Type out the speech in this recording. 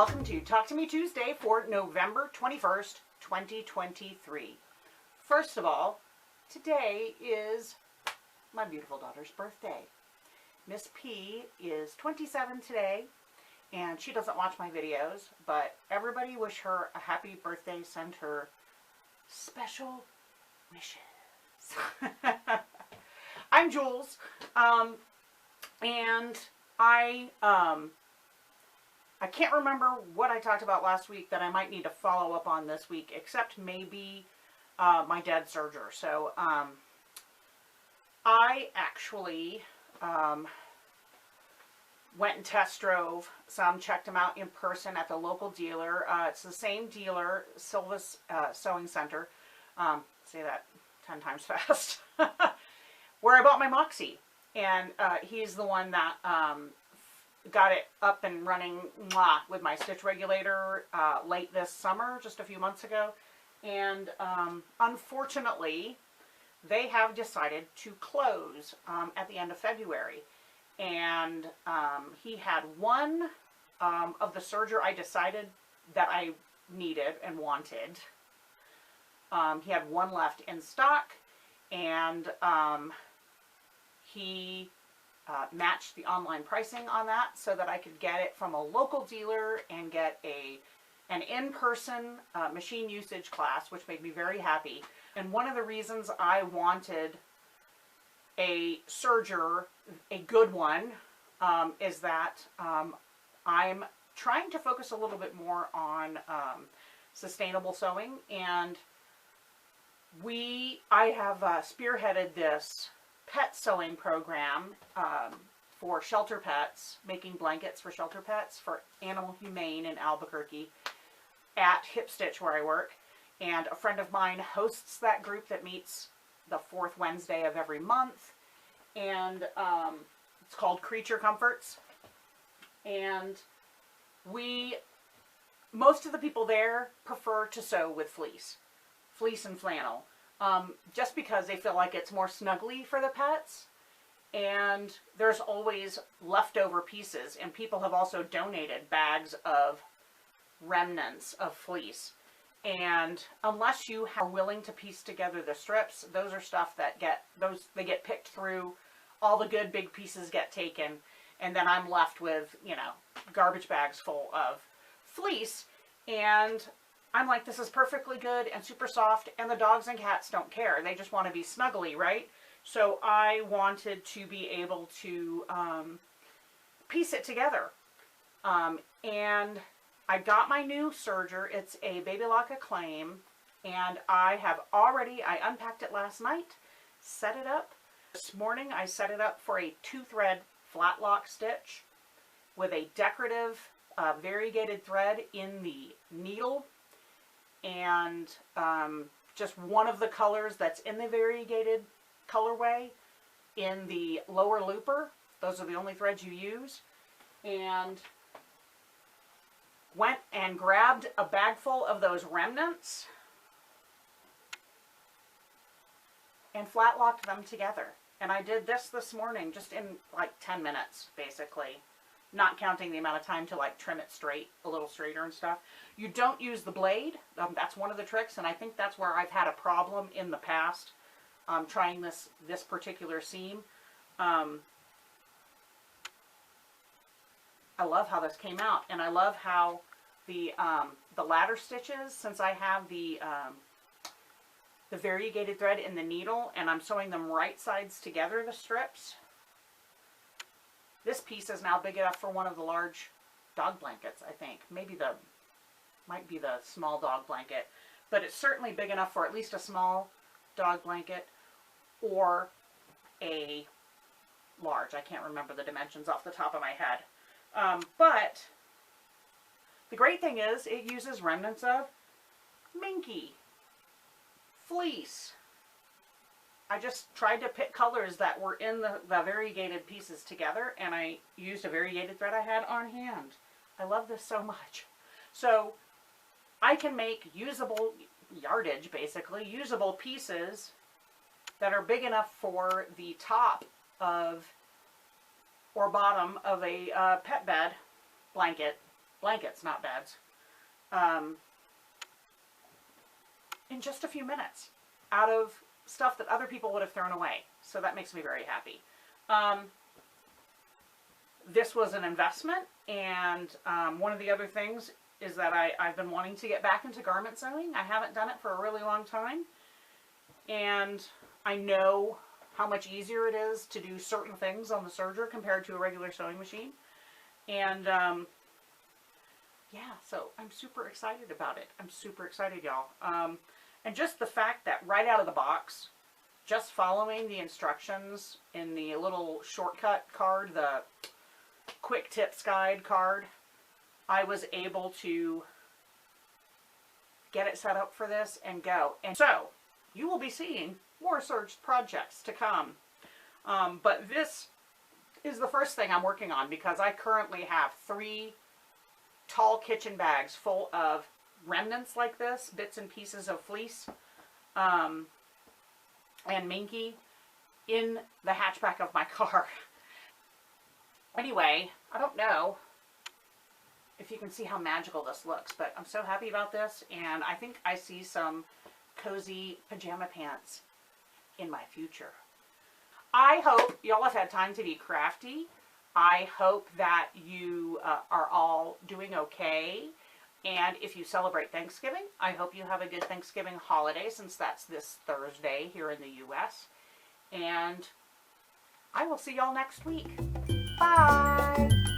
welcome to Talk to Me Tuesday for November 21st, 2023. First of all, today is my beautiful daughter's birthday. Miss P is 27 today, and she doesn't watch my videos, but everybody wish her a happy birthday, send her special wishes. I'm Jules, and I can't remember what I talked about last week that I might need to follow up on this week, except maybe my dead serger. So I actually went and test drove some, checked them out in person at the local dealer. It's the same dealer, Silva's Sewing Center. Say that 10 times fast. Where I bought my Moxie. And he's the one that got it up and running with my stitch regulator late this summer, just a few months ago. And unfortunately, they have decided to close at the end of February. And he had one of the serger I decided that I needed and wanted. He had one left in stock, and he matched the online pricing on that so that I could get it from a local dealer and get an in-person machine usage class, which made me very happy. And one of the reasons I wanted a serger, a good one, is that I'm trying to focus a little bit more on sustainable sewing, and I have spearheaded this pet sewing program for shelter pets, making blankets for shelter pets for Animal Humane in Albuquerque at Hip Stitch, where I work. And a friend of mine hosts that group that meets the fourth Wednesday of every month. And it's called Creature Comforts. And most of the people there prefer to sew with fleece and flannel. Just because they feel like it's more snuggly for the pets, and there's always leftover pieces, and people have also donated bags of remnants of fleece. And unless you are willing to piece together the strips, those are stuff that they get picked through, all the good big pieces get taken, and then I'm left with, garbage bags full of fleece. And I'm like, this is perfectly good and super soft, and the dogs and cats don't care. They just want to be snuggly, right? So I wanted to be able to piece it together. And I got my new serger. It's a Baby Lock Acclaim, and I unpacked it last night, set it up. This morning I set it up for a 2-thread flat lock stitch with a decorative variegated thread in the needle, and just one of the colors that's in the variegated colorway in the lower looper. Those are the only threads you use. And went and grabbed a bag full of those remnants and flat locked them together. And I did this morning just in like 10 minutes, basically. Not counting the amount of time to like trim it straight, a little straighter and stuff. You don't use the blade. That's one of the tricks, and I think that's where I've had a problem in the past trying this particular seam. I love how this came out, and I love how the ladder stitches, since I have the variegated thread in the needle, and I'm sewing them right sides together, the strips. This piece is now big enough for one of the large dog blankets, I think. Might be the small dog blanket. But it's certainly big enough for at least a small dog blanket or a large. I can't remember the dimensions off the top of my head. But the great thing is it uses remnants of minky, fleece. I just tried to pick colors that were in the variegated pieces together, and I used a variegated thread I had on hand. I love this so much. So I can make usable yardage, basically, usable pieces that are big enough for the top of or bottom of a pet bed blanket blankets, not beds, in just a few minutes out of stuff that other people would have thrown away. So that makes me very happy. This was an investment, and one of the other things is that I've been wanting to get back into garment sewing. I haven't done it for a really long time, and I know how much easier it is to do certain things on the serger compared to a regular sewing machine. And yeah, so I'm super excited about it. I'm super excited, y'all. And just the fact that right out of the box, just following the instructions in the little shortcut card, the quick tips guide card, I was able to get it set up for this and go. And so you will be seeing more Serge projects to come. But this is the first thing I'm working on, because I currently have 3 tall kitchen bags full of remnants like this, bits and pieces of fleece and minky in the hatchback of my car. Anyway, I don't know if you can see how magical this looks, but I'm so happy about this, and I think I see some cozy pajama pants in my future. I hope y'all have had time to be crafty. I hope that you are all doing okay. And if you celebrate Thanksgiving, I hope you have a good Thanksgiving holiday, since that's this Thursday here in the U.S. And I will see y'all next week. Bye!